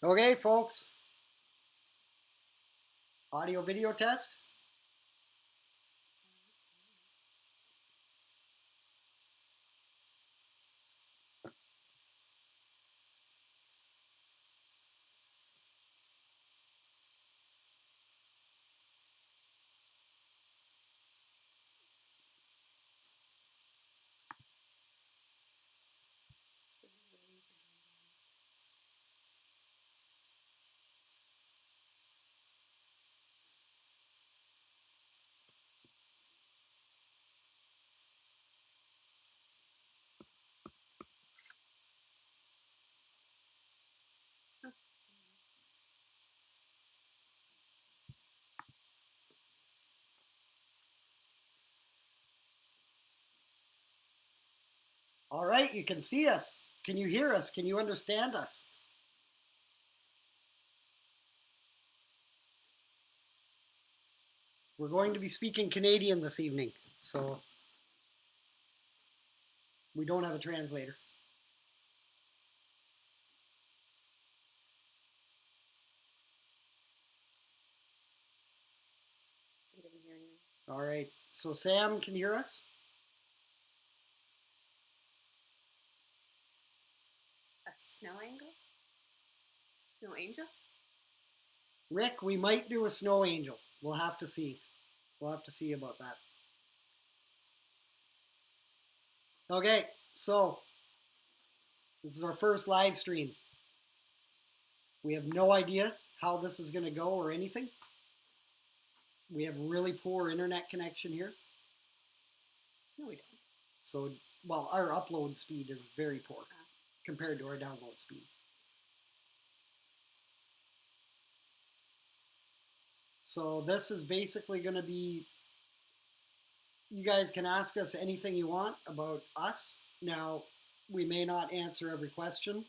Okay, folks. Audio video test. All right, you can see us. Can you hear us? Can you understand us? We're going to be speaking Canadian this evening, so we don't have a translator. I didn't hear anything. All right, so Sam, can you hear us? A snow angel? Snow angel? Rick, we might do a snow angel. We'll have to see. We'll have to see about that. Okay, so this is our first live stream. We have no idea how this is going to go or anything. We have really poor internet connection here. No, we don't. So, well, our upload speed is very poor compared to our download speed. So this is basically going to be, you guys can ask us anything you want about us. Now, we may not answer every question,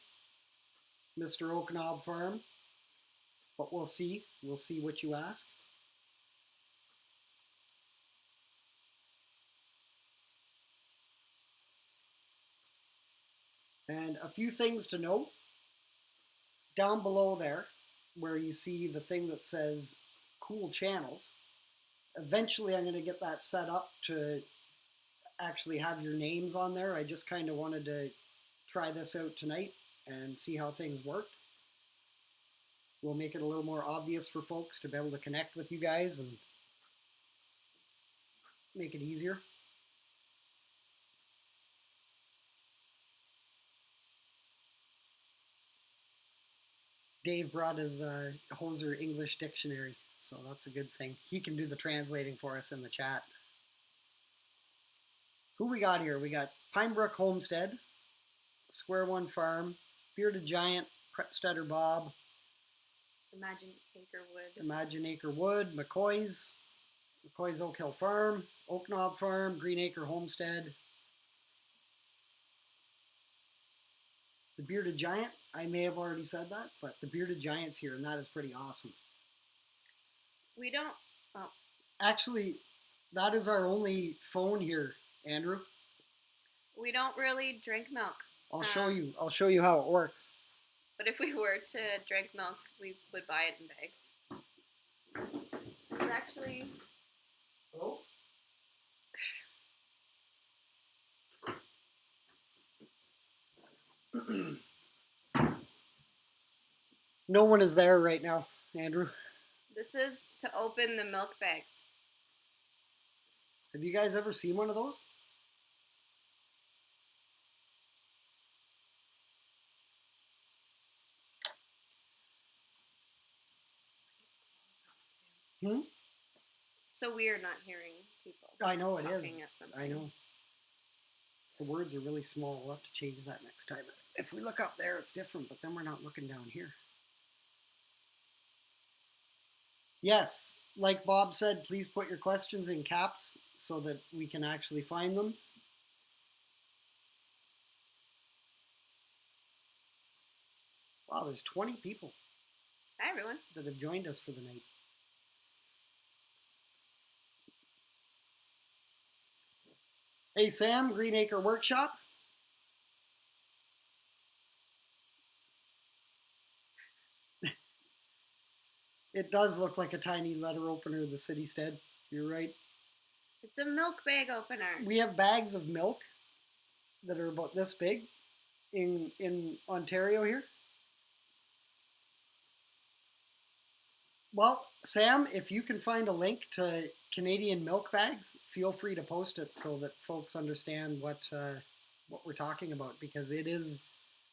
Mr. Oak Knob Farm, but we'll see. We'll see what you ask. And a few things to note. Down below there, where you see the thing that says cool channels, eventually I'm going to get that set up to actually have your names on there. I just kind of wanted to try this out tonight and see how things work. We'll make it a little more obvious for folks to be able to connect with you guys and make it easier. Dave brought his Hoser English dictionary, so that's a good thing. He can do the translating for us in the chat. Who we got here? We got Pinebrook Homestead, Square One Farm, Bearded Giant, Prepstetter Bob, Imagine Acre Wood, McCoy's Oak Hill Farm, Oak Knob Farm, Green Acre Homestead. The Bearded Giant, I may have already said that, but the Bearded Giant's here, and that is pretty awesome. We don't. Oh. Actually, that is our only phone here, Andrew. We don't really drink milk. I'll show you. I'll show you how it works. But if we were to drink milk, we would buy it in bags. It's actually. Oh. No one is there right now, Andrew. This is to open the milk bags. Have you guys ever seen one of those? So weird not hearing people. I know it is. At I know. The words are really small. We'll have to change that next time. If we look up there, it's different, but then we're not looking down here. Yes, like Bob said, please put your questions in caps so that we can actually find them. Wow, there's 20 people. Hi, everyone. That have joined us for the night. Hey, Sam, Green Acre Workshop. It does look like a tiny letter opener, the city stead. You're right. It's a milk bag opener. We have bags of milk that are about this big in Ontario here. Well, Sam, if you can find a link to Canadian milk bags, feel free to post it so that folks understand what we're talking about, because it is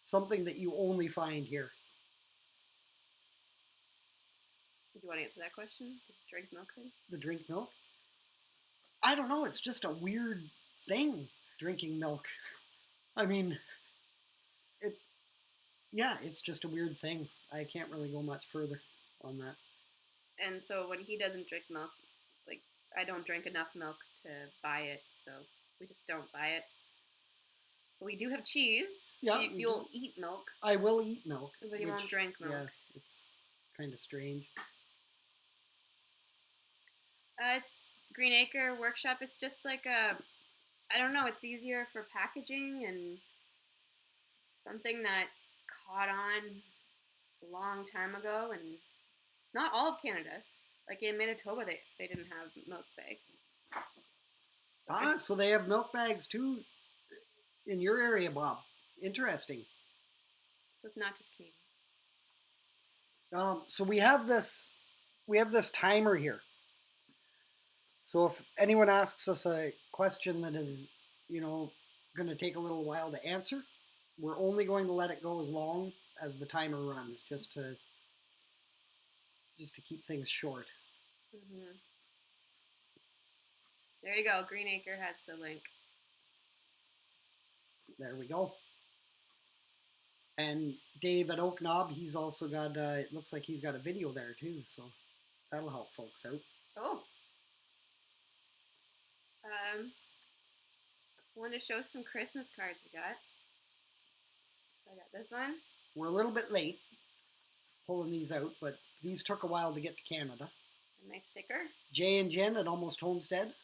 something that you only find here. Do you want to answer that question? The drink milk thing? The drink milk? I don't know. It's just a weird thing, drinking milk. I mean, it's just a weird thing. I can't really go much further on that. And so when he doesn't drink milk, like, I don't drink enough milk to buy it, so we just don't buy it. But we do have cheese. Yeah, so you'll eat milk. I will eat milk. But you won't drink milk. Yeah, it's kind of strange. It's Green Acre Workshop is just like I don't know, it's easier for packaging and something that caught on a long time ago, and not all of Canada. Like in Manitoba, they didn't have milk bags. Ah, so they have milk bags too in your area, Bob. Interesting. So it's not just Canadian. So we have this timer here. So if anyone asks us a question that is, going to take a little while to answer, we're only going to let it go as long as the timer runs, just to keep things short. Mm-hmm. There you go. Green Acre has the link. There we go. And Dave at Oak Knob, he's also got, it looks like he's got a video there too, so that'll help folks out. Oh. Want to show some Christmas cards we got. So I got this one. We're a little bit late pulling these out, but these took a while to get to Canada. A nice sticker. Jay and Jen at Almost Homestead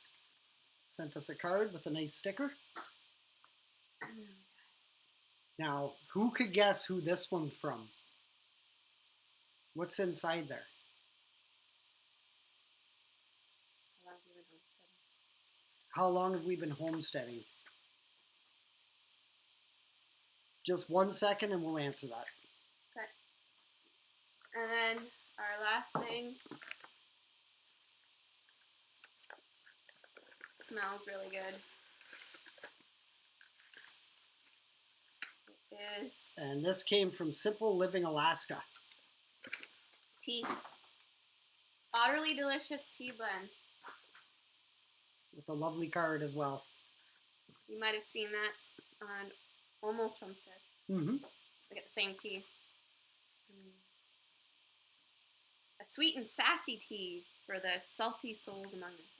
sent us a card with a nice sticker. Now, who could guess who this one's from? What's inside there? How long have we been homesteading? Just 1 second and we'll answer that. Okay. And then our last thing smells really good. It is. And this came from Simple Living Alaska. Tea. Utterly delicious tea blend. With a lovely card as well. You might have seen that on Almost Homestead. Mm-hmm. We get the same tea. A sweet and sassy tea for the salty souls among us.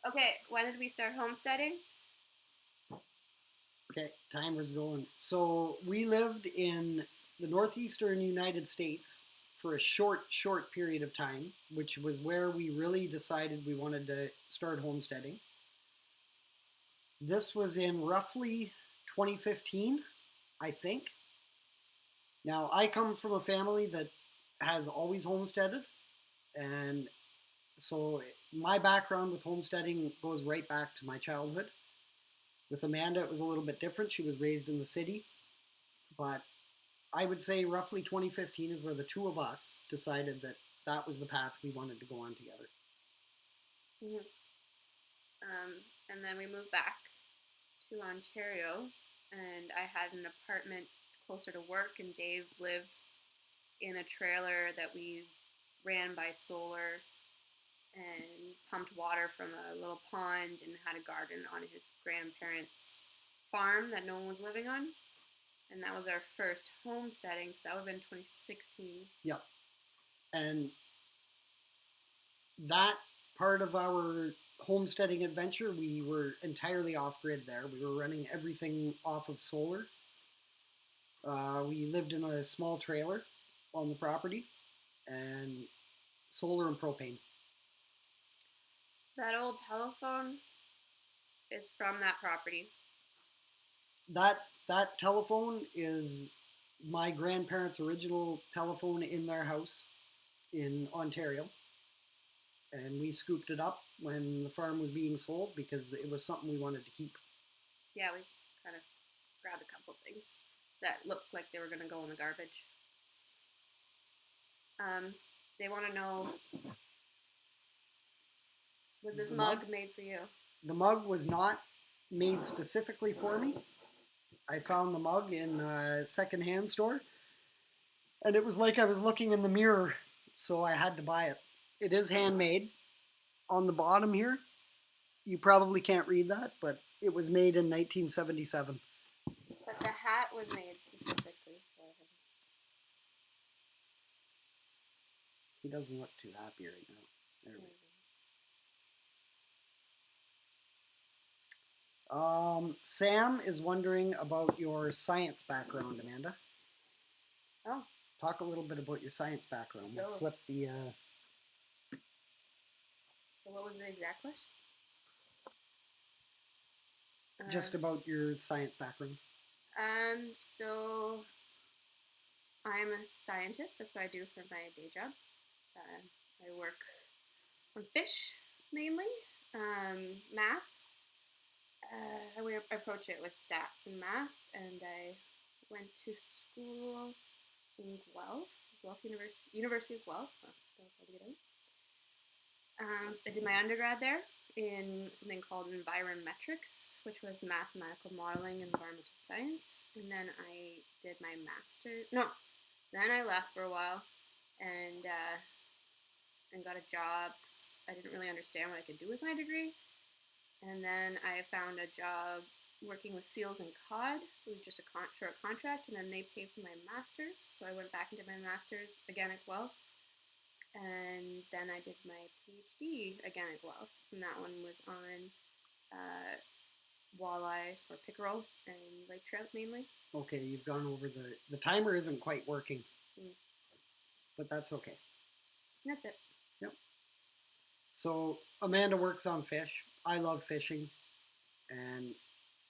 Okay, when did we start homesteading? Okay, timer's going. So we lived in the northeastern United States for a short period of time, which was where we really decided we wanted to start homesteading. This was in roughly 2015, I think. Now, I come from a family that has always homesteaded, and so my background with homesteading goes right back to my childhood. With Amanda, it was a little bit different. She was raised in the city, but I would say roughly 2015 is where the two of us decided that that was the path we wanted to go on together. Mm-hmm. And then we moved back to Ontario, and I had an apartment closer to work, and Dave lived in a trailer that we ran by solar and pumped water from a little pond and had a garden on his grandparents' farm that no one was living on. And that was our first homesteading, so that would have been 2016. Yep. And that part of our homesteading adventure, we were entirely off-grid there. We were running everything off of solar. We lived in a small trailer on the property, and solar and propane. That old telephone is from that property. That telephone is my grandparents' original telephone in their house. in Ontario, and we scooped it up when the farm was being sold because it was something we wanted to keep. Yeah, we kind of grabbed a couple things that looked like they were going to go in the garbage. They want to know, was this mug made for you? The mug was not made specifically for me. I found the mug in a secondhand store, and it was like I was looking in the mirror, so I had to buy it. It is handmade. On the bottom here, you probably can't read that, but it was made in 1977. But the hat was made specifically for him. He doesn't look too happy right now. There we go. Sam is wondering about your science background, Amanda. Oh. Talk a little bit about your science background. We'll flip the. So what was the exact question? Just about your science background. So I'm a scientist. That's what I do for my day job. I work on fish mainly, math. I approach it with stats and math, and I went to school in Guelph University of Guelph. I did my undergrad there in something called environmetrics, which was mathematical modeling and environmental science. And then I did my master's. No, then I left for a while and got a job. I didn't really understand what I could do with my degree. And then I found a job working with seals and cod. It was just a short contract, and then they paid for my master's. So I went back and did my master's again at Guelph. And then I did my PhD again at Guelph, and that one was on walleye or pickerel and lake trout mainly. Okay, you've gone over the timer isn't quite working, but that's okay. That's it. Yep. So Amanda works on fish. I love fishing, and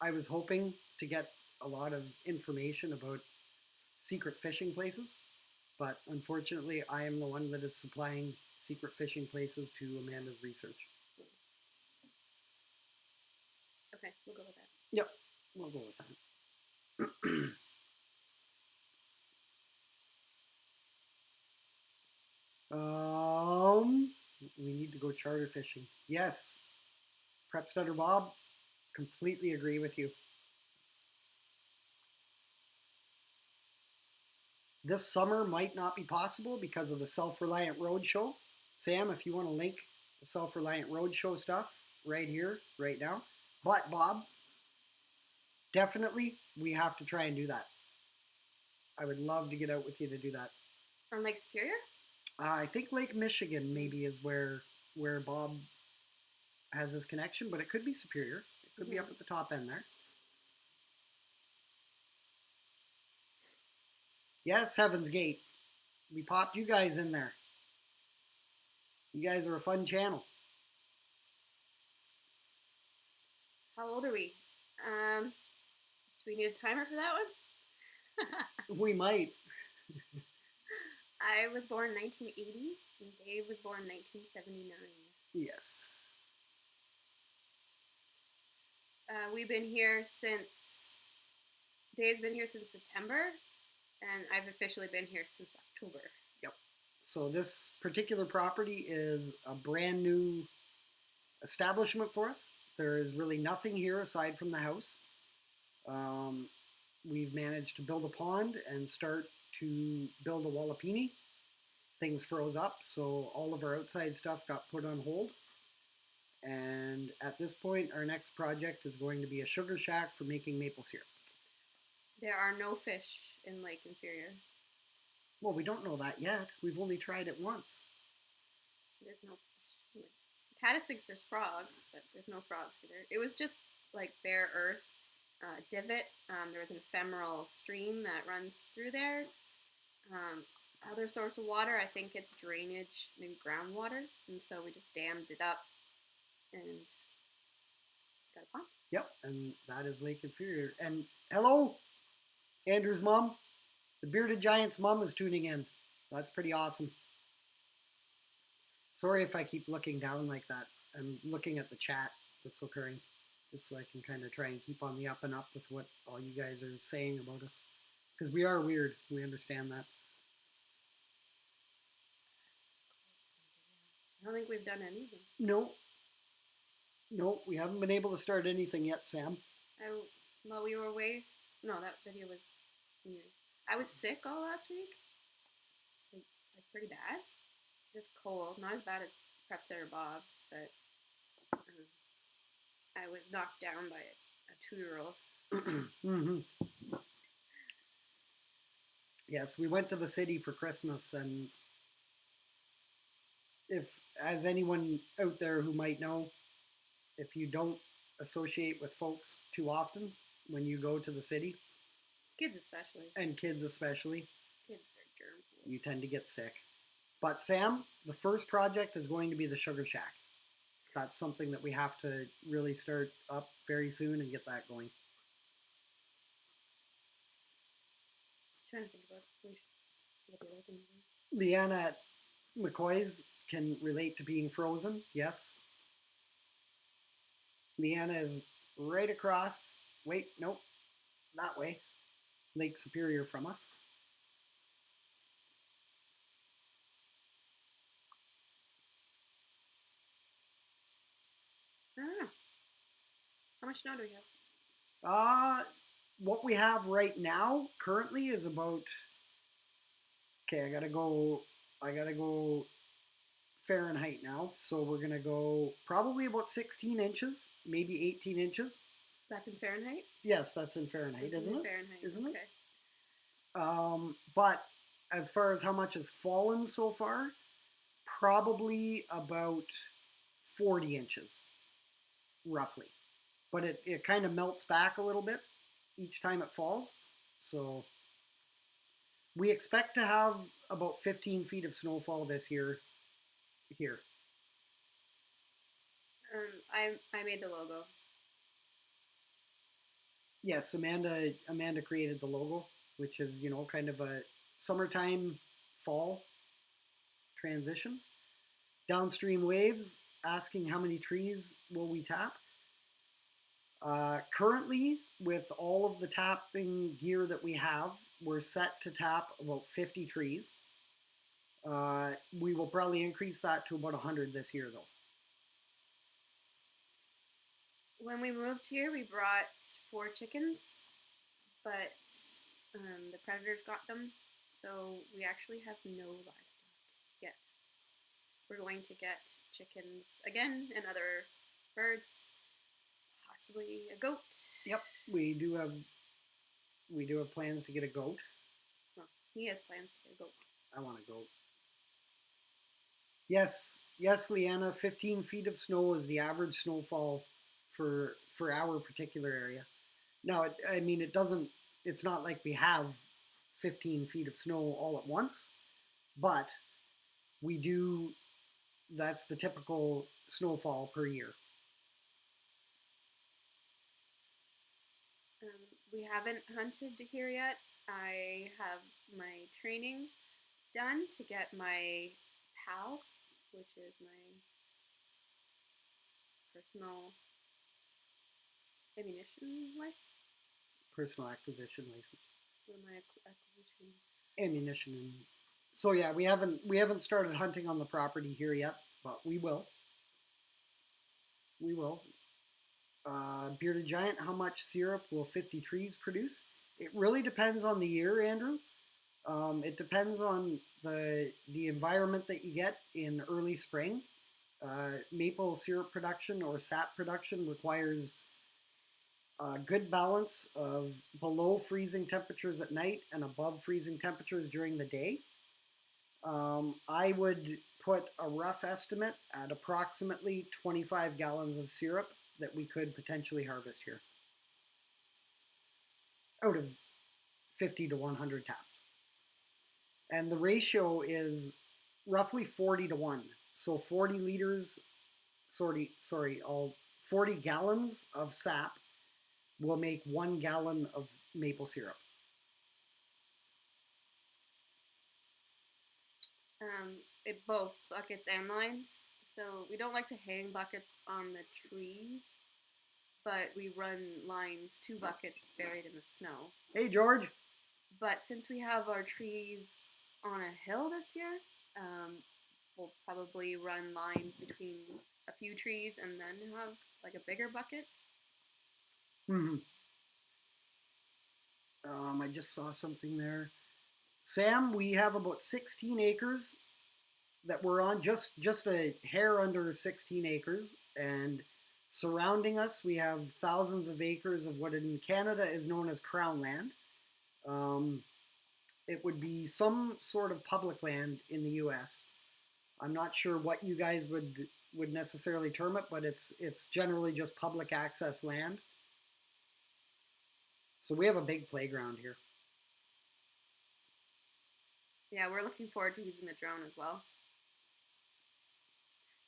I was hoping to get a lot of information about secret fishing places, but unfortunately, I am the one that is supplying secret fishing places to Amanda's research. Okay, we'll go with that. Yep, we'll go with that. We need to go charter fishing. Yes, Prep Stutter Bob, completely agree with you. This summer might not be possible because of the Self-Reliant Roadshow. Sam, if you want to link the Self-Reliant Roadshow stuff right here, right now. But Bob, definitely we have to try and do that. I would love to get out with you to do that. On Lake Superior? I think Lake Michigan maybe is where Bob has his connection, but it could be Superior. It could be up at the top end there. Yes, Heaven's Gate. We popped you guys in there. You guys are a fun channel. How old are we? Do we need a timer for that one? We might. I was born in 1980, and Dave was born in 1979. Yes. We've been here since... Dave's been here since September, and I've officially been here since October. Yep. So this particular property is a brand new establishment for us. There is really nothing here aside from the house. We've managed to build a pond and start to build a wallapini. Things froze up, so all of our outside stuff got put on hold. And at this point, our next project is going to be a sugar shack for making maple syrup. There are no fish in Lake Inferior. Well, we don't know that yet. We've only tried it once. There's no fish. Caddis thinks there's frogs, but there's no frogs either. It was just like bare earth, divot. There was an ephemeral stream that runs through there. Other source of water, I think it's drainage, maybe groundwater, and so we just dammed it up and got a pond. Yep, and that is Lake Inferior. And hello, Andrew's mom. The Bearded Giant's mom is tuning in. That's pretty awesome. Sorry if I keep looking down like that. I'm looking at the chat that's occurring, just so I can kind of try and keep on the up and up with what all you guys are saying about us. Because we are weird. We understand that. I don't think we've done anything. No. No, we haven't been able to start anything yet, Sam. Well, we were away. No, that video was New Year's. I was sick all last week. Like pretty bad. Just cold. Not as bad as Prep Sitter Bob, but I was knocked down by a 2-year-old. Mm-hmm. Yes, we went to the city for Christmas, and if, as anyone out there who might know, if you don't associate with folks too often when you go to the city, Kids especially. and kids especially, Kids are germ pools. you tend to get sick. But Sam, the first project is going to be the Sugar Shack. That's something that we have to really start up very soon and get that going. I'm trying to think about what the other things are. Leanna at McCoy's can relate to being frozen, yes. Leanna is right across, wait, nope, that way, Lake Superior from us. I don't know. How much snow do we have? What we have right now currently is about, okay, I gotta go Fahrenheit now, so we're gonna go probably about 16 inches, maybe 18 inches. That's in Fahrenheit? Yes, that's in Fahrenheit, That's isn't in it? Fahrenheit. Isn't okay. it? But as far as how much has fallen so far, probably about 40 inches, roughly. But it kind of melts back a little bit each time it falls. So we expect to have about 15 feet of snowfall this year here. I made the logo. Yes, Amanda created the logo, which is, you know, kind of a summertime fall transition. Downstream Waves asking how many trees will we tap. Currently, with all of the tapping gear that we have, we're set to tap about 50 trees. We will probably increase that to about 100 this year, though. When we moved here, we brought 4 chickens, but the predators got them, so we actually have no livestock yet. We're going to get chickens again and other birds, possibly a goat. Yep, we do have plans to get a goat. Well, he has plans to get a goat. I want a goat. Yes, Leanna. 15 feet of snow is the average snowfall for our particular area. Now, it doesn't. It's not like we have 15 feet of snow all at once, but we do. That's the typical snowfall per year. We haven't hunted here yet. I have my training done to get my PAL, which is my personal ammunition license. Personal acquisition license. What am I acquisition? Ammunition. So yeah, we haven't started hunting on the property here yet, but we will. We will. Bearded Giant, how much syrup will 50 trees produce? It really depends on the year, Andrew. It depends on the environment that you get in early spring. Maple syrup production or sap production requires a good balance of below freezing temperatures at night and above freezing temperatures during the day. I would put a rough estimate at approximately 25 gallons of syrup that we could potentially harvest here out of 50 to 100 taps. And the ratio is roughly 40 to 1. So 40 liters, 40 gallons of sap will make 1 gallon of maple syrup. both buckets and lines. So we don't like to hang buckets on the trees, but we run lines, 2 buckets buried in the snow. Hey, George. But since we have our trees on a hill this year, we'll probably run lines between a few trees and then have like a bigger bucket. I just saw something there. Sam, we have about 16 acres that we're on, just a hair under 16 acres, and surrounding us we have thousands of acres of what in Canada is known as crown land. It would be some sort of public land in the U.S. I'm not sure what you guys would necessarily term it, but it's generally just public access land. So we have a big playground here. Yeah, we're looking forward to using the drone as well.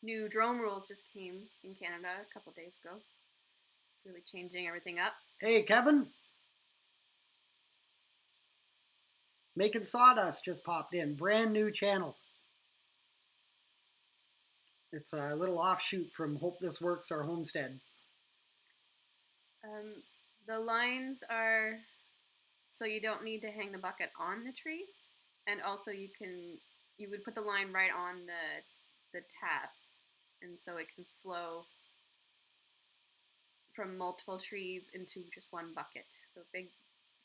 New drone rules just came in Canada a couple days ago. It's really changing everything up. Hey, Kevin. Making Sawdust just popped in. Brand new channel. It's a little offshoot from Hope This Works, our homestead. The lines are so you don't need to hang the bucket on the tree, and also you would put the line right on the tap, and so it can flow from multiple trees into just one bucket. So big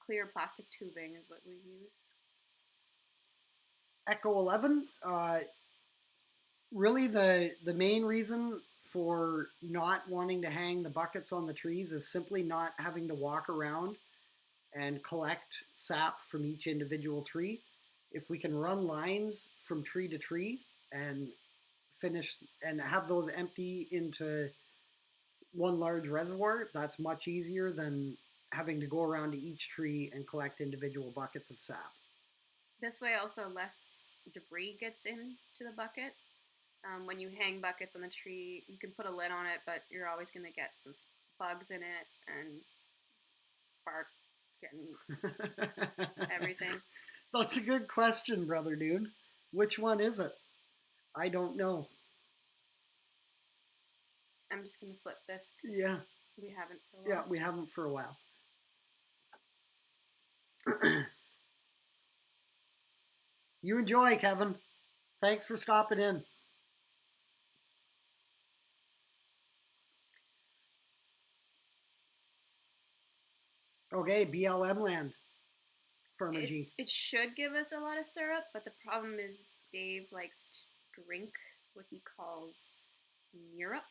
clear plastic tubing is what we use. Echo 11, really the main reason for not wanting to hang the buckets on the trees is simply not having to walk around and collect sap from each individual tree. If we can run lines from tree to tree and finish and have those empty into one large reservoir, that's much easier than having to go around to each tree and collect individual buckets of sap. This way, also less debris gets into the bucket. When you hang buckets on the tree, you can put a lid on it, but you're always going to get some bugs in it and bark getting everything. That's a good question, Brother Dune. Which one is it? I don't know. I'm just going to flip this. Yeah. We haven't for a while. Yeah, we haven't for a while. You enjoy, Kevin. Thanks for stopping in. Okay, BLM land. Farmer G. It should give us a lot of syrup, but the problem is Dave likes to drink what he calls syrup.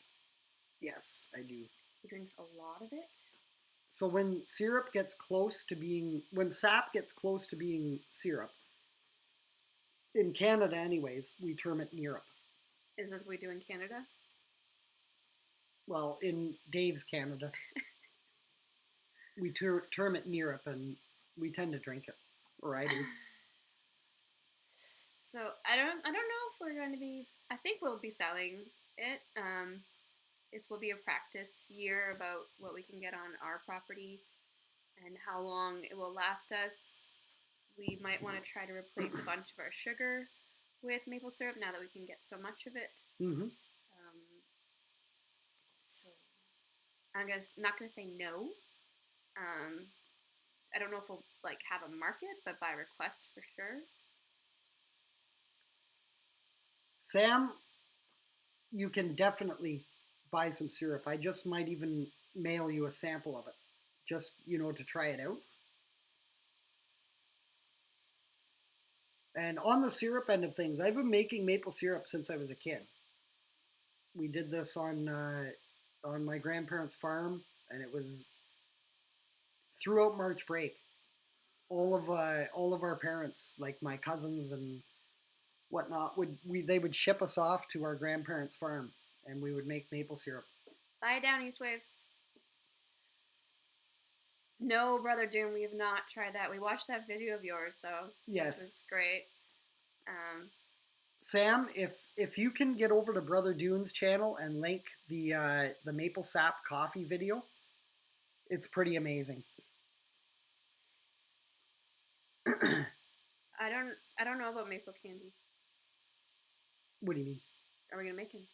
Yes, I do. He drinks a lot of it. So when sap gets close to being syrup, in Canada anyways, we term it syrup. Is this what we do in Canada? Well, in Dave's Canada, we term it syrup, and we tend to drink it, or I do. So I don't know if we're going to be. I think we'll be selling it. This will be a practice year about what we can get on our property and how long it will last us. We might want to try to replace a bunch of our sugar with maple syrup now that we can get so much of it. Mm-hmm. So I'm not gonna say no. I don't know if we'll have a market, but by request for sure. Sam, you can definitely buy some syrup. I just might even mail you a sample of it, just to try it out. And on the syrup end of things, I've been making maple syrup since I was a kid. We did this on my grandparents' farm, and it was throughout March break. All of our parents, like my cousins and whatnot, they would ship us off to our grandparents' farm, and we would make maple syrup. Lie down, East Waves. No, Brother Doom, we have not tried that. We watched that video of yours, though. Yes. It was great. Sam, if you can get over to Brother Dune's channel and link the maple sap coffee video, it's pretty amazing. I don't know about maple candy. What do you mean? Are we gonna make any?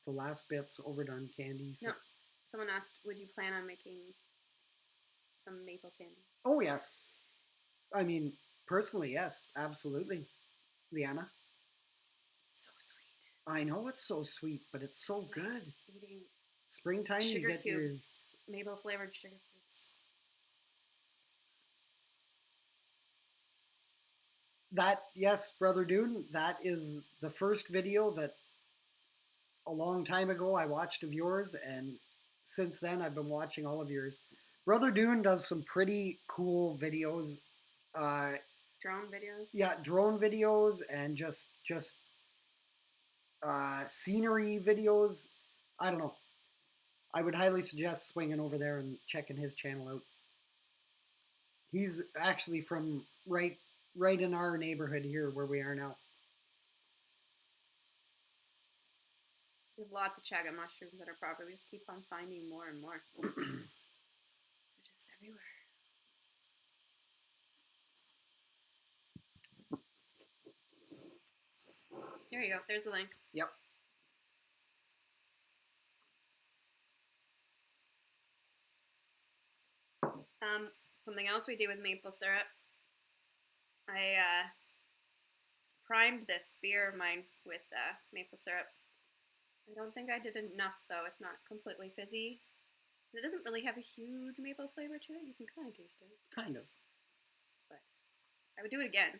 The last bit's overdone candy. So. No. Someone asked, would you plan on making some maple candy? Oh, yes. I mean, personally, yes. Absolutely. Leanna. So sweet. I know it's so sweet, but it's so like good. Eating Springtime, sugar you get cubes, maple flavored sugar cubes. that. Yes, Brother Dune, that is the first video that a long time ago I watched of yours, and since then I've been watching all of yours. Brother Dune does some pretty cool videos. Drone videos. Yeah, drone videos and just scenery videos. I don't know. I would highly suggest swinging over there and checking his channel out. He's actually from right in our neighborhood here where we are now. We have lots of chaga mushrooms that are proper. We just keep on finding more and more. They're just everywhere. There you go. There's the link. Yep. Something else we do with maple syrup. I primed this beer of mine with maple syrup. I don't think I did enough though. It's not completely fizzy. It doesn't really have a huge maple flavor to it. You can kind of taste it. Kind of. But I would do it again.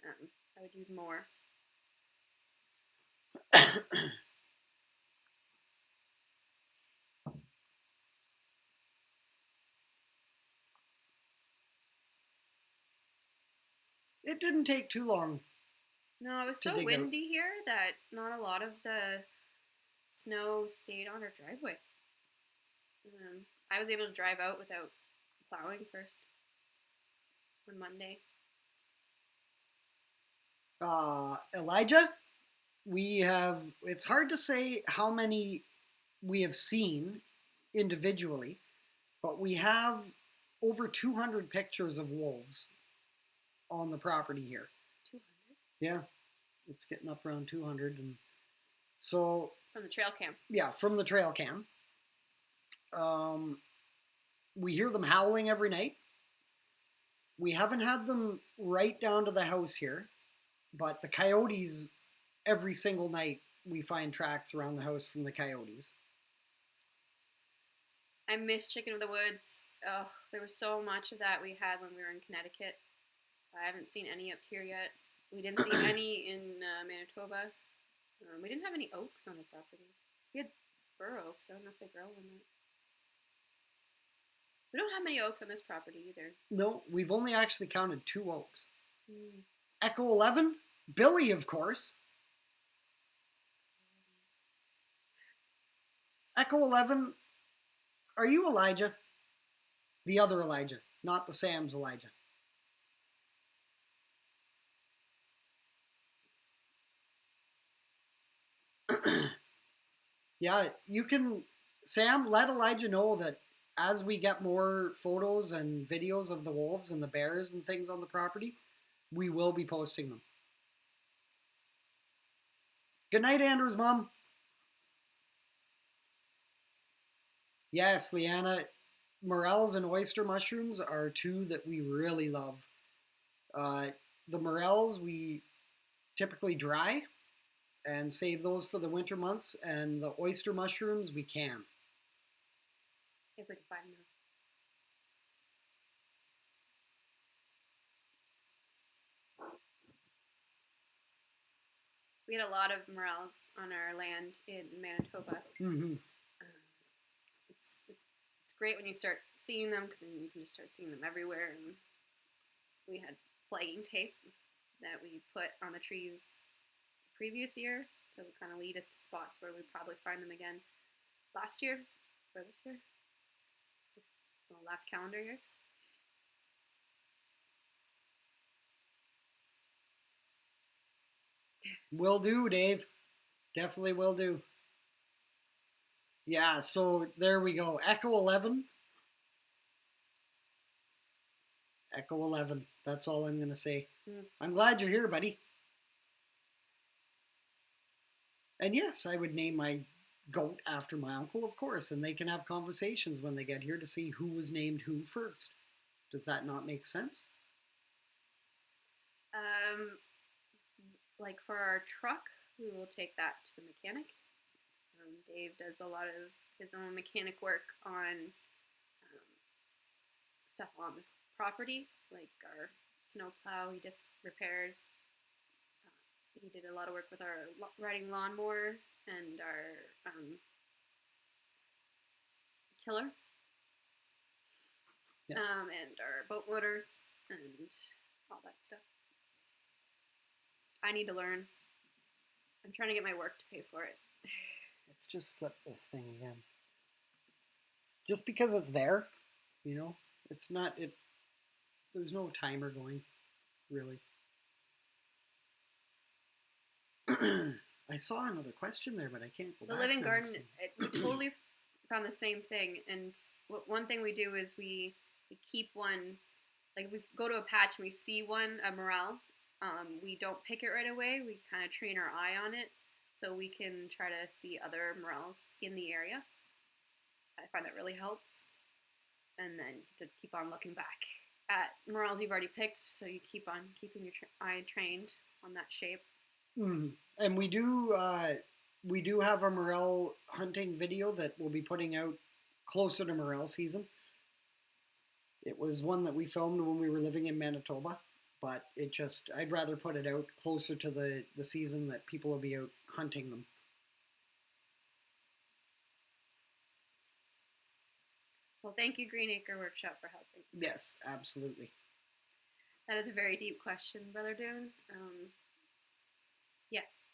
I would use more. It didn't take too long. No, it was so windy here that not a lot of the snow stayed on our driveway. I was able to drive out without plowing first on Monday. Elijah, it's hard to say how many we have seen individually, but we have over 200 pictures of wolves on the property here. 200? Yeah, it's getting up around 200. And so... From the trail cam. Yeah, from the trail cam. We hear them howling every night. We haven't had them right down to the house here, but the coyotes, every single night, we find tracks around the house from the coyotes. I miss chicken of the woods. Oh, there was so much of that we had when we were in Connecticut. I haven't seen any up here yet. We didn't see any in Manitoba. We didn't have any oaks on the property. We had bur oaks. I don't know if they grow or not. We don't have many oaks on this property either. No, we've only actually counted 2 oaks. Mm. Echo 11, Billy, of course. Echo 11, are you Elijah? The other Elijah, not the Sam's Elijah. Yeah, you can, Sam, let Elijah know that as we get more photos and videos of the wolves and the bears and things on the property, we will be posting them. Good night, Andrew's mom. Yes, Leanna, morels and oyster mushrooms are 2 that we really love. The morels we typically dry and save those for the winter months, and the oyster mushrooms we can. If we can find them. We had a lot of morels on our land in Manitoba. Mm-hmm. It's great when you start seeing them because then you can just start seeing them everywhere. And we had flagging tape that we put on the trees the previous year to kind of lead us to spots where we'd probably find them again last year or this year. Well, last calendar year. Will do, Dave. Definitely will do. Yeah, so there we go. Echo 11. Echo 11. That's all I'm going to say. I'm glad you're here, buddy. And yes, I would name my goat after my uncle, of course, and they can have conversations when they get here to see who was named who first. Does that not make sense? Um, like for our truck, we will take that to the mechanic. Dave does a lot of his own mechanic work on stuff on the property, like our snowplow. He just repaired. He did a lot of work with our riding lawnmower and our tiller, Yeah. and our boat motors and all that stuff. I need to learn. I'm trying to get my work to pay for it. Let's just flip this thing again. Just because it's there, it's not it. There's no timer going, really. I saw another question there, but I can't go the back. The living now, garden, so. we totally found the same thing. And one thing we do is we keep one, like if we go to a patch and we see one, a morel, we don't pick it right away. We kind of train our eye on it so we can try to see other morels in the area. I find that really helps. And then to keep on looking back at morels you've already picked, so you keep on keeping your eye trained on that shape. And we do have a morel hunting video that we'll be putting out closer to morel season. It was one that we filmed when we were living in Manitoba, but I'd rather put it out closer to the season that people will be out hunting them. Well, thank you, Green Acre Workshop, for helping. Yes, absolutely. That is a very deep question, Brother Dune. Yes.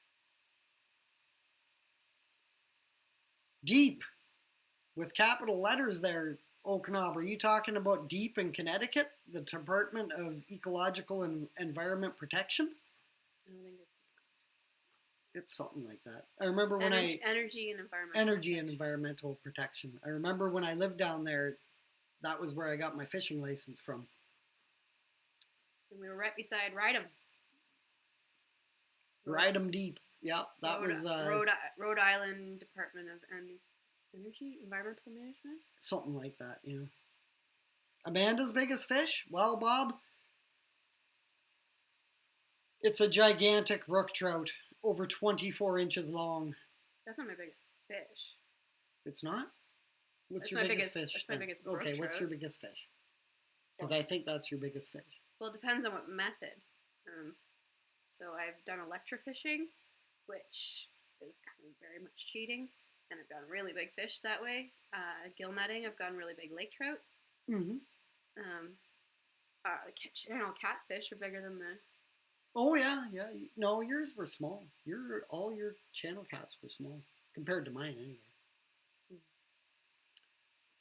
Deep, with capital letters there, Okanob. Are you talking about deep in Connecticut, the Department of Ecological and Environment Protection? I don't think it's something like that. I remember when energy and environmental protection. I remember when I lived down there, that was where I got my fishing license from. And we were right beside Rydam. Rydam Deep. Yeah, that was Rhode Island Department of Energy, Environmental Management. Something like that, Amanda's biggest fish? Well, Bob, it's a gigantic brook trout, over 24 inches long. That's not my biggest fish. It's not? What's your biggest fish? That's my biggest brook trout. What's your biggest fish? Because I think that's your biggest fish. Well, it depends on what method. So I've done electrofishing, which is kind of very much cheating, and I've gotten really big fish that way. Gill netting, I've gotten really big lake trout. Mm-hmm. Catfish are bigger than the... Oh, yeah. No, yours were small. All your channel cats were small, compared to mine anyways.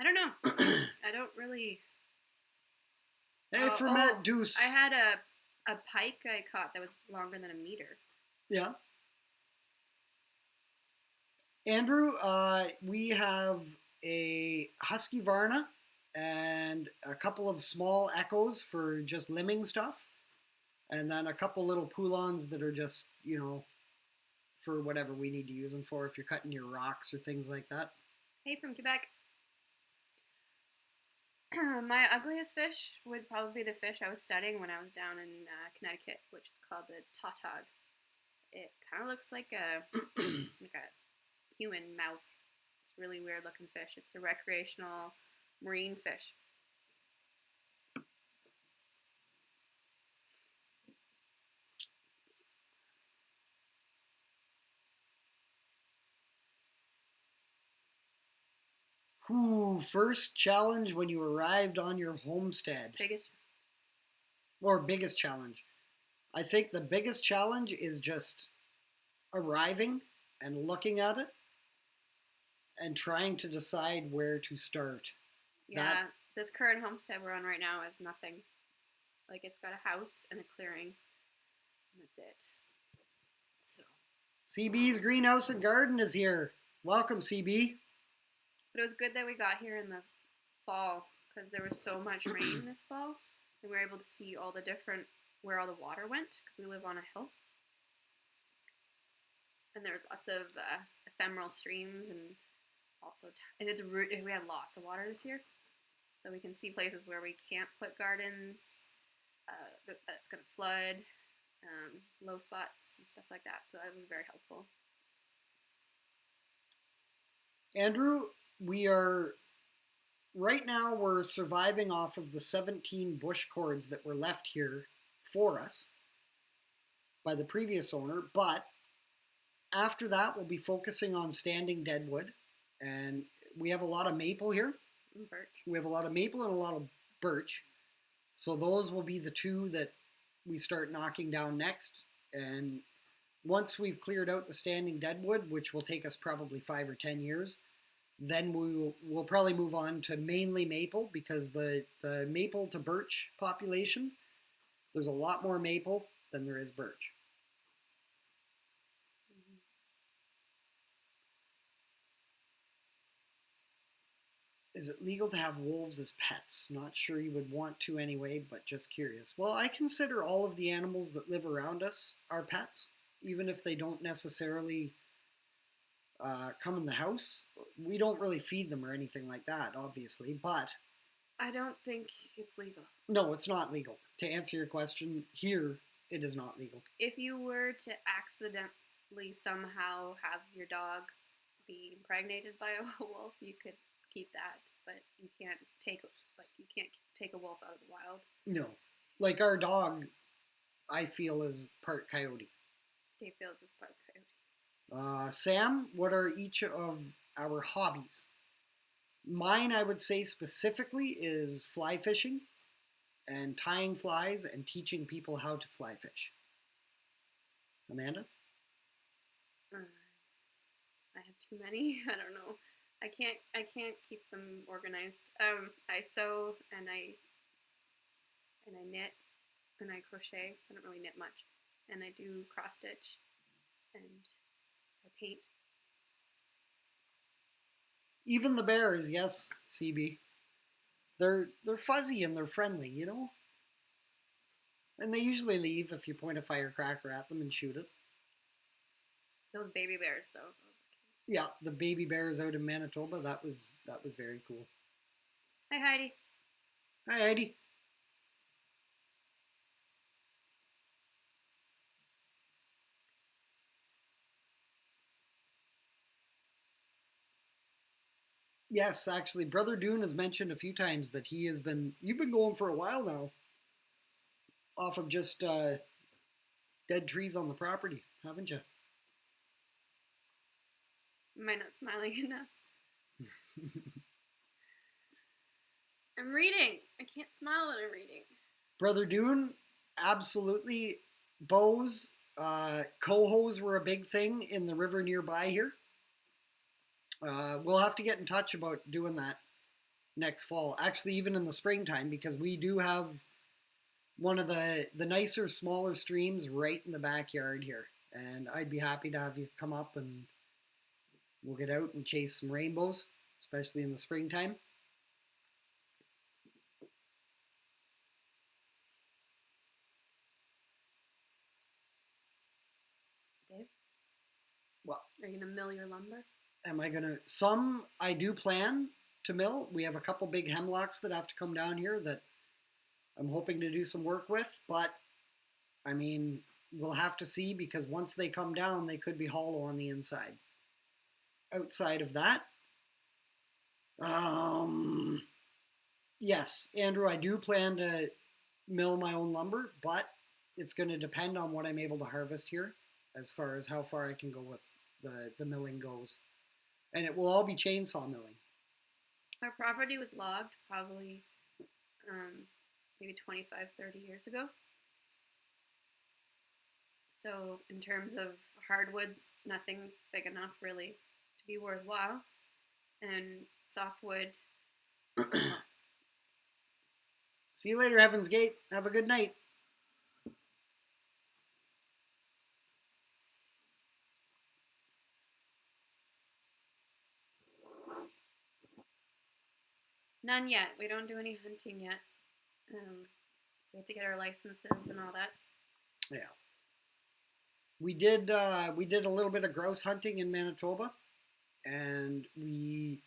I don't know. I don't really... Hey, Fermat Deuce. I had a pike I caught that was longer than a meter. Yeah. Andrew, we have a husky varna and a couple of small echoes for just limbing stuff. And then a couple little poulons that are just, for whatever we need to use them for, if you're cutting your rocks or things like that. Hey, from Quebec. My ugliest fish would probably be the fish I was studying when I was down in Connecticut, which is called the tautog. It kind of looks like a human mouth. It's a really weird looking fish. It's a recreational marine fish. Ooh, first challenge when you arrived on your homestead. Biggest challenge. I think the biggest challenge is just arriving and looking at it and trying to decide where to start. Yeah, this current homestead we're on right now is nothing. Like, it's got a house and a clearing, and that's it. So. CB's Greenhouse and Garden is here. Welcome, CB. But it was good that we got here in the fall, because there was so much rain this fall, and we were able to see all the different, where all the water went, because we live on a hill. And there's lots of ephemeral streams, and also and we had lots of water this year, so we can see places where we can't put gardens, that's going to flood, low spots and stuff like that. So that was very helpful. Andrew, we are right now we're surviving off of the 17 bush cords that were left here for us by the previous owner, but after that we'll be focusing on standing deadwood, and we have a lot of maple here. Birch. We have a lot of maple and a lot of birch, so those will be the two that we start knocking down next. And once we've cleared out the standing deadwood, which will take us probably 5 or 10 years, then we'll probably move on to mainly maple, because the maple to birch population, there's a lot more maple than there is birch. Is it legal to have wolves as pets? Not sure you would want to anyway, but just curious. Well, I consider all of the animals that live around us our pets, even if they don't necessarily come in the house. We don't really feed them or anything like that, obviously, but I don't think it's legal. No, it's not legal. To answer your question, here it is not legal. If you were to accidentally somehow have your dog be impregnated by a wolf, you could keep that, but you can't take a wolf out of the wild. No, like our dog, I feel is part coyote. Dave feels is part coyote. Sam, what are each of our hobbies? Mine, I would say specifically, is fly fishing and tying flies and teaching people how to fly fish. Amanda? I have too many. I don't know. I can't keep them organized. I sew and I knit and I crochet. I don't really knit much, and I do cross stitch and I paint. Even the bears, yes, CB. They're fuzzy and they're friendly, you know? And they usually leave if you point a firecracker at them and shoot it. Those baby bears, though. Yeah, the baby bears out in Manitoba, that was very cool. Hi, Heidi. Hi, Heidi. Yes, actually, Brother Dune has mentioned a few times that you've been going for a while now off of just dead trees on the property, haven't you? Am I not smiling enough? I'm reading. I can't smile when I'm reading. Brother Dune, absolutely. Bows, cohos were a big thing in the river nearby here. We'll have to get in touch about doing that next fall. Actually, even in the springtime, because we do have one of the nicer, smaller streams right in the backyard here. And I'd be happy to have you come up and we'll get out and chase some rainbows, especially in the springtime. Dave? What? Are you going to mill your lumber? Am I going to? Some I do plan to mill. We have a couple big hemlocks that have to come down here that I'm hoping to do some work with. But, I mean, we'll have to see, because once they come down, they could be hollow on the inside. Outside of that, yes, Andrew, I do plan to mill my own lumber, but it's going to depend on what I'm able to harvest here as far as how far I can go with the milling goes. And it will all be chainsaw milling. Our property was logged probably maybe 25, 30 years ago. So in terms of hardwoods, nothing's big enough really to be worthwhile. And softwood. See you later, Heaven's Gate. Have a good night. None yet. We don't do any hunting yet. We have to get our licenses and all that. Yeah. We did a little bit of grouse hunting in Manitoba, and we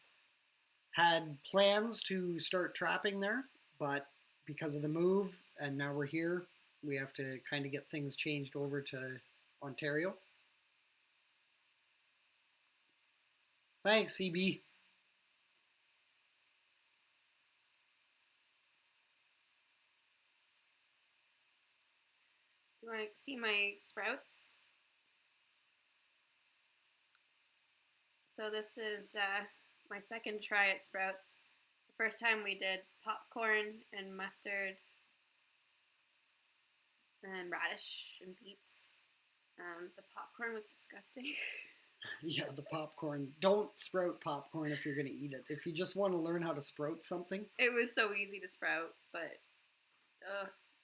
had plans to start trapping there, but because of the move and now we're here, we have to kind of get things changed over to Ontario. Thanks, CB. You want to see my sprouts? So this is my second try at sprouts. The first time we did popcorn and mustard and radish and beets. The popcorn was disgusting. Yeah, the popcorn. Don't sprout popcorn if you're going to eat it. If you just want to learn how to sprout something. It was so easy to sprout, but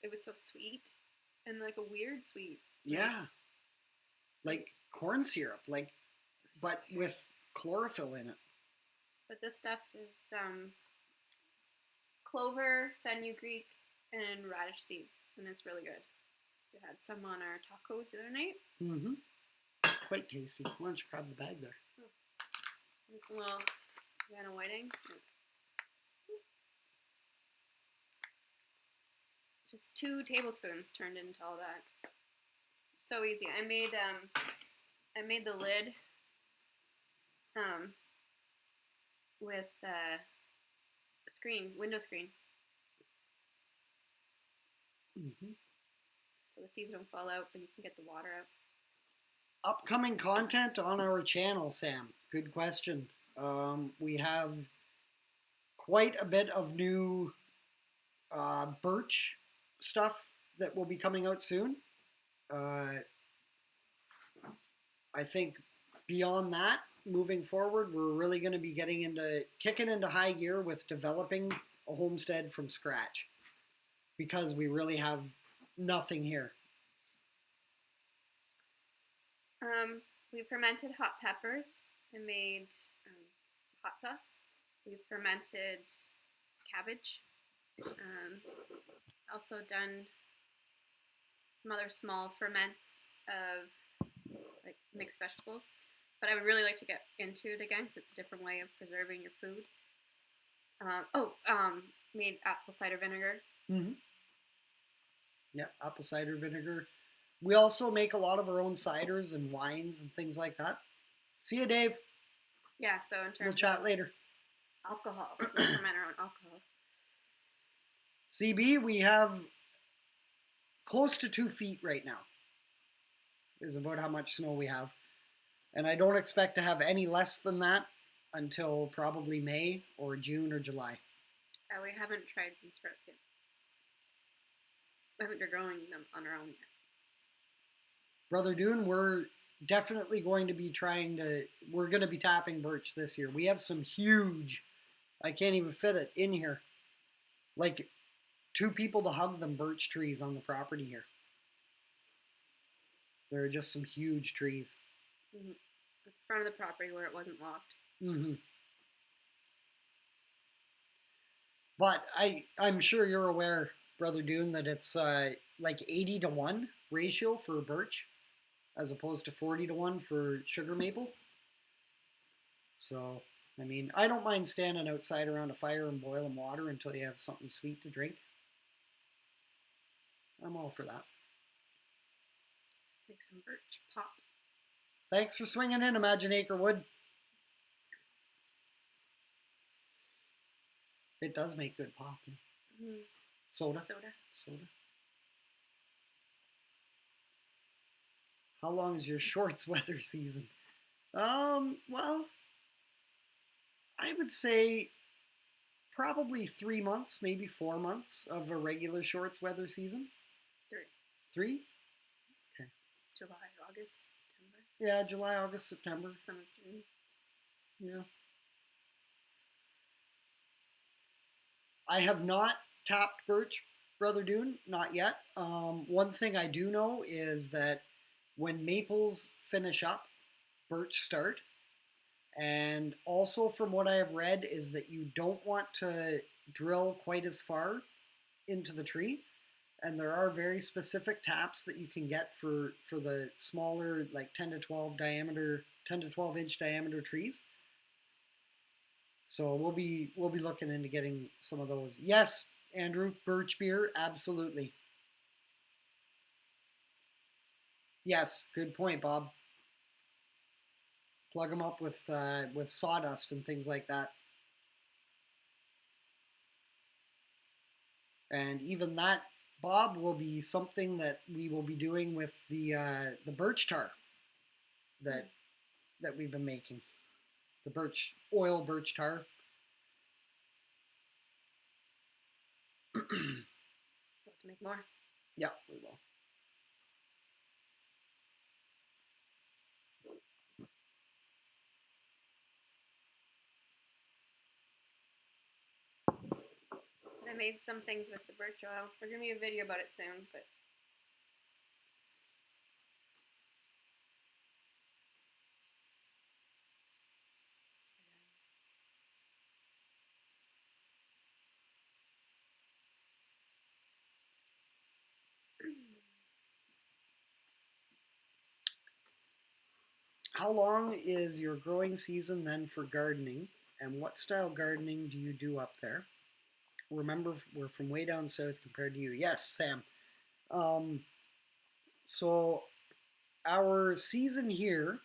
it was so sweet and like a weird sweet. Yeah. Like corn syrup, like, but with chlorophyll in it. But this stuff is clover, fenugreek, and radish seeds, and it's really good. We had some on our tacos the other night. Mm-hmm. Quite tasty. Why don't you grab the bag there? Oh. Just a little Vanna Whiting. Just 2 tablespoons turned into all that. So easy. I made the lid with window screen. Mm-hmm. So the seeds don't fall out, but you can get the water out. Upcoming content on our channel, Sam. Good question. We have quite a bit of new birch stuff that will be coming out soon. I think beyond that, moving forward, we're really going to be kicking into high gear with developing a homestead from scratch because we really have nothing here. We fermented hot peppers and made hot sauce. We fermented cabbage. Also done some other small ferments of like mixed vegetables. But I would really like to get into it again because it's a different way of preserving your food. Made apple cider vinegar. Mm-hmm. Yeah, apple cider vinegar. We also make a lot of our own ciders and wines and things like that. See you, Dave. Yeah, so in terms we'll chat later. Alcohol. We ferment our own alcohol. CB, we have close to 2 feet right now. Is about how much snow we have. And I don't expect to have any less than that until probably May or June or July. We haven't tried these sprouts yet. We haven't been growing them on our own yet. Brother Dune, we're definitely going to be we're going to be tapping birch this year. We have some huge, I can't even fit it in here, like 2 people to hug them birch trees on the property here. There are just some huge trees. Mm-hmm. At the front of the property where it wasn't locked. Mm-hmm. But I'm sure you're aware, Brother Dune, that it's like 80-1 ratio for birch as opposed to 40-1 for sugar maple. So, I mean, I don't mind standing outside around a fire and boiling water until you have something sweet to drink. I'm all for that. Make some birch pop. Thanks for swinging in, Imagine Acrewood. It does make good pop. Mm-hmm. Soda. How long is your shorts weather season? Well, I would say probably 3 months, maybe 4 months of a regular shorts weather season. 3. 3? Okay. July, August, September. Yeah, July, August, September. Some of June. Yeah. I have not tapped birch, Brother Dune, not yet. One thing I do know is that when maples finish up, birch start. And also from what I have read is that you don't want to drill quite as far into the tree and there are very specific taps that you can get for the smaller, like 10 to 12 diameter, 10 to 12 inch diameter trees. So we'll be looking into getting some of those. Yes, Andrew, birch beer, absolutely. Yes, good point, Bob. Plug them up with sawdust and things like that. And even that, Bob, will be something that we will be doing with the birch tar that we've been making. The birch tar. We'll have to make more. Yeah, we will. I made some things with the birch oil. We're gonna make a video about it soon, but How long is your growing season then for gardening, and what style gardening do you do up there? Remember, we're from way down south compared to you. Yes, Sam. Um, so our season here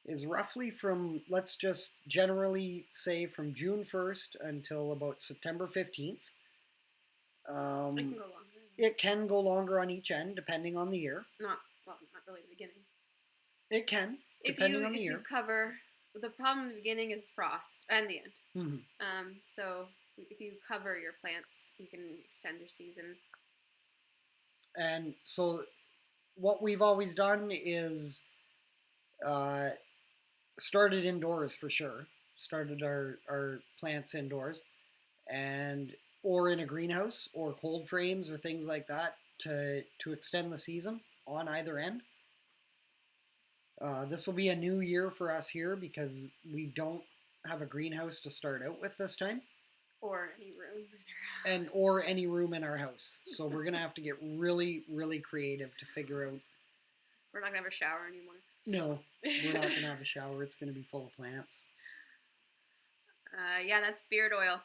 is roughly from, let's just generally say, from June 1st until about September 15th. it can go longer. It can go longer on each end depending on the year. Not really the beginning. It can, depending on the year. If you cover, the problem in the beginning is frost and the end. Mm-hmm. So if you cover your plants, you can extend your season. And so what we've always done is started indoors for sure. Started our plants indoors, and or in a greenhouse or cold frames or things like that to extend the season on either end. This will be a new year for us here because we don't have a greenhouse to start out with this time. Or any room in our house. Or any room in our house. So we're going to have to get really, really creative to figure out. We're not going to have a shower anymore. No, we're not going to have a shower. It's going to be full of plants. Yeah, that's beard oil.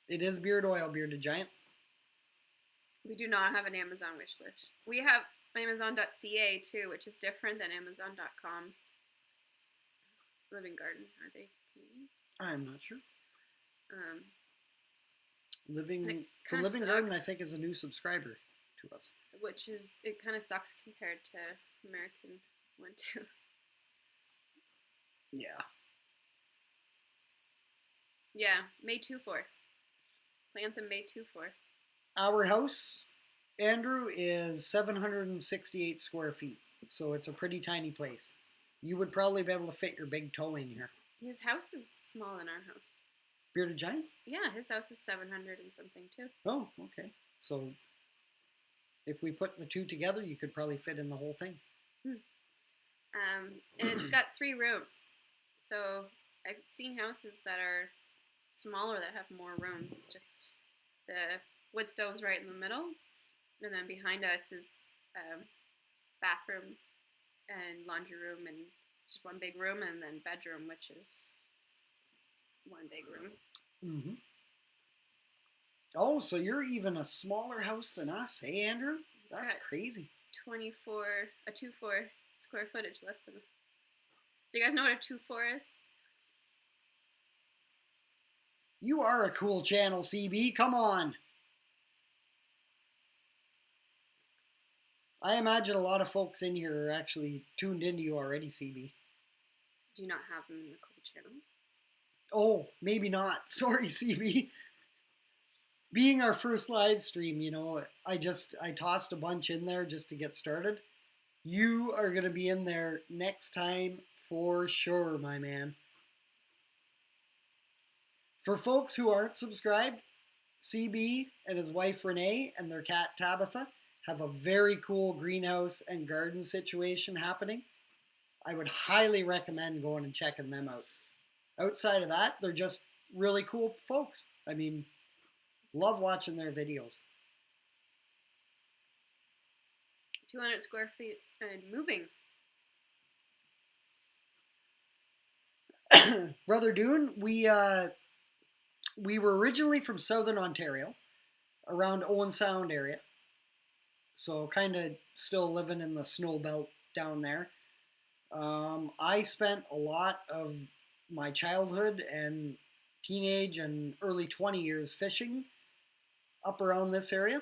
It is beard oil, Bearded Giant. We do not have an Amazon wish list. We have Amazon.ca too, which is different than Amazon.com. Living Garden, are they Canadian? I'm not sure. The Living Garden, I think, is a new subscriber to us. Which is, it kind of sucks compared to American one too. Yeah. Yeah, May 2-4. Plant them May 2-4. Our house, Andrew, is 768 square feet, so it's a pretty tiny place. You would probably be able to fit your big toe in here. His house is smaller than our house. Bearded Giants? Yeah, his house is 700 and something too. Oh, okay. So if we put the two together, you could probably fit in the whole thing. And it's got 3 rooms. So I've seen houses that are smaller that have more rooms. It's just the wood stove's right in the middle, and then behind us is bathroom and laundry room, and just one big room, and then bedroom, which is one big room. Mm-hmm. Oh, so you're even a smaller house than us, eh, Andrew? That's crazy. 2.4 square footage, less than. Do you guys know what a 2.4 is? You are a cool channel, CB. Come on. I imagine a lot of folks in here are actually tuned into you already, CB. Do you not have them in the cool channels? Oh, maybe not. Sorry, CB. Being our first live stream, I tossed a bunch in there just to get started. You are going to be in there next time for sure, my man. For folks who aren't subscribed, CB and his wife Renee and their cat Tabitha have a very cool greenhouse and garden situation happening. I would highly recommend going and checking them out. Outside of that, they're just really cool folks. I mean, love watching their videos. 200 square feet and moving. Brother Dune, we were originally from Southern Ontario, around Owen Sound area. So kind of still living in the snow belt down there. I spent a lot of my childhood and teenage and early 20 years fishing up around this area.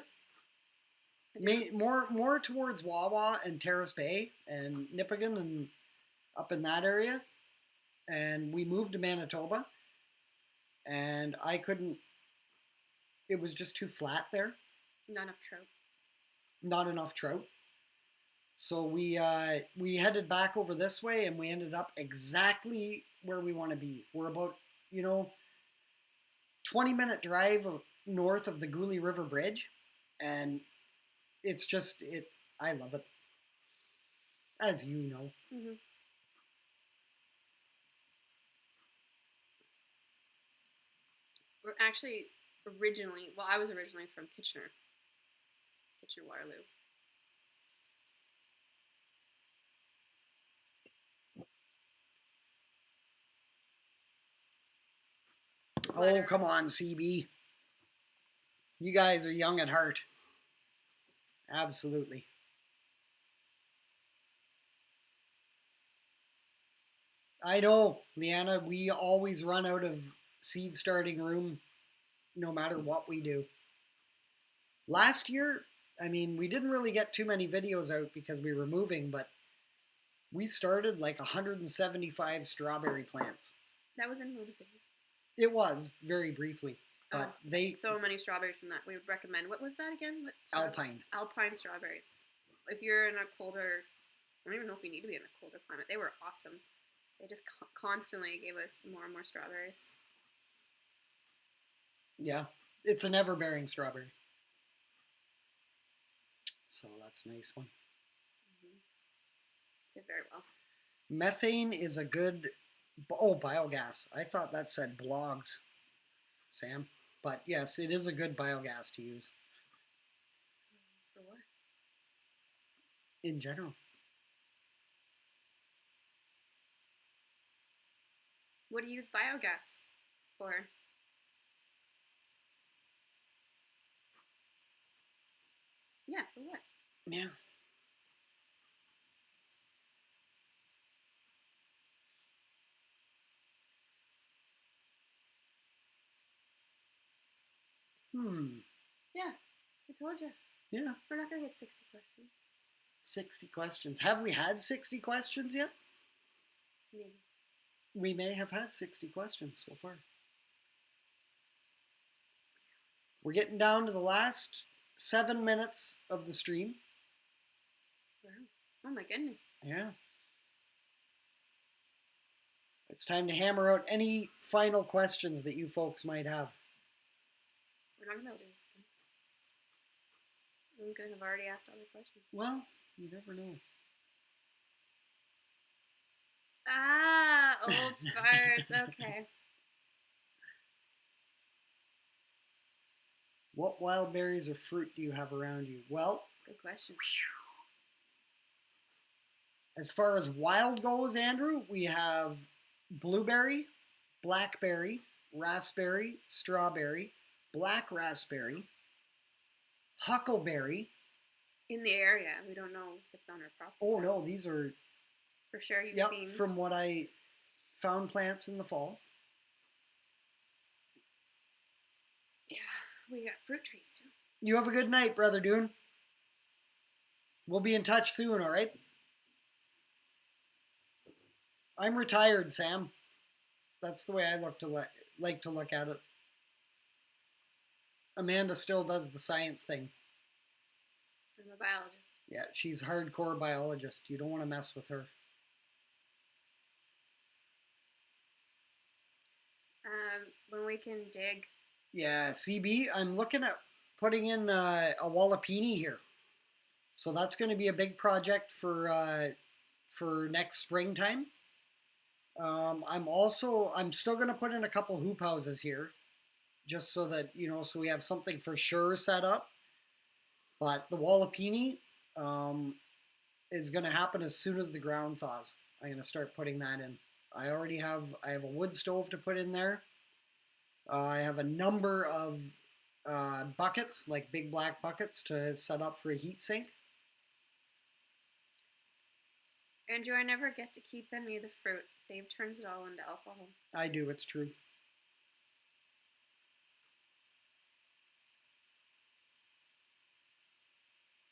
More towards Wawa and Terrace Bay and Nipigon and up in that area. And we moved to Manitoba, and I couldn't. It was just too flat there. Not enough trout. Not enough trout. So we headed back over this way, and we ended up exactly where we want to be. We're about 20-minute drive north of the Gooley River Bridge, and it's just it. I love it, as you know. Mm-hmm. We're actually I was originally from Kitchener Waterloo. Oh, come on, CB. You guys are young at heart. Absolutely. I know, Leanna, we always run out of seed starting room no matter what we do. Last year, I mean, we didn't really get too many videos out because we were moving, but we started like 175 strawberry plants. That was in movie. It was, very briefly. But so many strawberries from that. We would recommend. What was that again? Alpine. Alpine strawberries. If you're in a colder, I don't even know if we need to be in a colder climate. They were awesome. They just constantly gave us more and more strawberries. Yeah, it's an ever-bearing strawberry. So that's a nice one. Mm-hmm. Did very well. Methane is a good... Oh, biogas. I thought that said blogs, Sam. But yes, it is a good biogas to use. For what? In general. What do you use biogas for? Yeah, for what? Yeah. Yeah, I told you. Yeah. We're not going to get 60 questions. 60 questions. Have we had 60 questions yet? Maybe. We may have had 60 questions so far. We're getting down to the last 7 minutes of the stream. Wow. Oh my goodness. Yeah. It's time to hammer out any final questions that you folks might have. We're not going to know this. We could have already asked all the questions. Well, you never know. Ah, old farts. Okay. What wild berries or fruit do you have around you? Well, good question. As far as wild goes, Andrew, we have blueberry, blackberry, raspberry, strawberry, black raspberry, huckleberry. In the area, we don't know if it's on our property. Oh no, these are for sure you've seen. From what I found plants in the fall. Yeah, we got fruit trees too. You have a good night, Brother Dune. We'll be in touch soon, all right? I'm retired, Sam. That's the way I like to look at it. Amanda still does the science thing. I'm a biologist. Yeah, she's hardcore biologist. You don't want to mess with her. When we can dig. Yeah, CB, I'm looking at putting in a wallapini here. So that's going to be a big project for next springtime. I'm still going to put in a couple hoop houses here, just so that, so we have something for sure set up. But the wallapini, is going to happen as soon as the ground thaws. I'm going to start putting that in. I have a wood stove to put in there. I have a number of buckets, like big black buckets, to set up for a heat sink. Andrew, I never get to keep any of the fruit. Dave turns it all into alcohol. I do, it's true.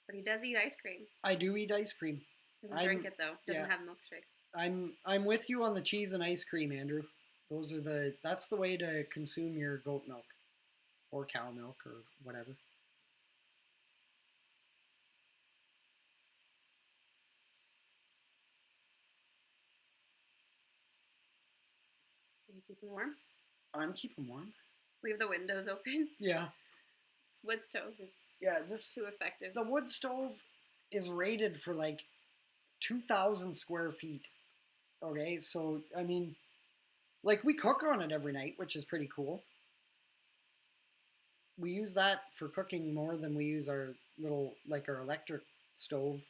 But he does eat ice cream. I do eat ice cream. Doesn't drink it though. Doesn't have milkshakes. I'm with you on the cheese and ice cream, Andrew. That's the way to consume your goat milk or cow milk or whatever. Can you keep them warm? I'm keeping warm. Leave the windows open. Yeah. This wood stove is too effective. The wood stove is rated for like 2,000 square feet. Okay, so I mean, like we cook on it every night, which is pretty cool. We use that for cooking more than we use our our electric stove.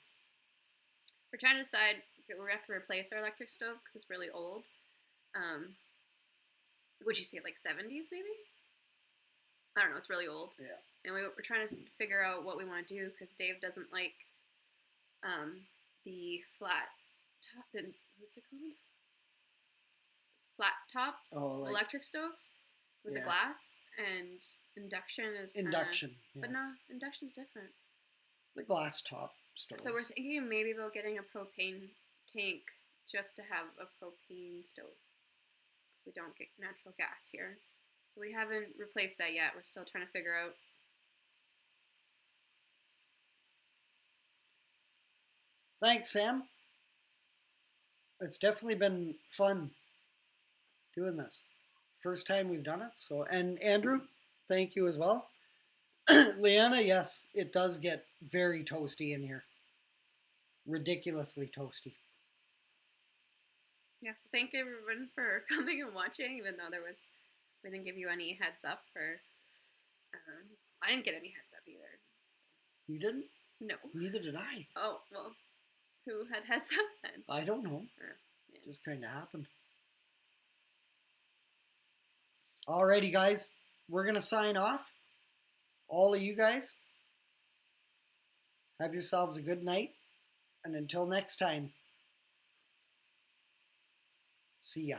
We're trying to decide if we have to replace our electric stove because it's really old. Would you say like 70s maybe? I don't know. It's really old. Yeah. And we're trying to figure out what we want to do because Dave doesn't like the flat top. What's it called? Flat top electric stoves with the glass, and induction is induction. Yeah. But no, induction's different. The glass top stove. So we're thinking maybe about getting a propane tank just to have a propane stove because we don't get natural gas here. So we haven't replaced that yet. We're still trying to figure out. Thanks, Sam. It's definitely been fun doing this. First time we've done it. So, and Andrew, thank you as well. Leanna, yes, it does get very toasty in here. Ridiculously toasty. Yeah, so thank you everyone for coming and watching, even though we didn't give you any heads up for, I didn't get any heads up either. So. You didn't? No. Neither did I. Oh, well, who had heads up then? I don't know. Yeah. Just kind of happened. Alrighty, guys. We're going to sign off. All of you guys, have yourselves a good night. And until next time, see ya.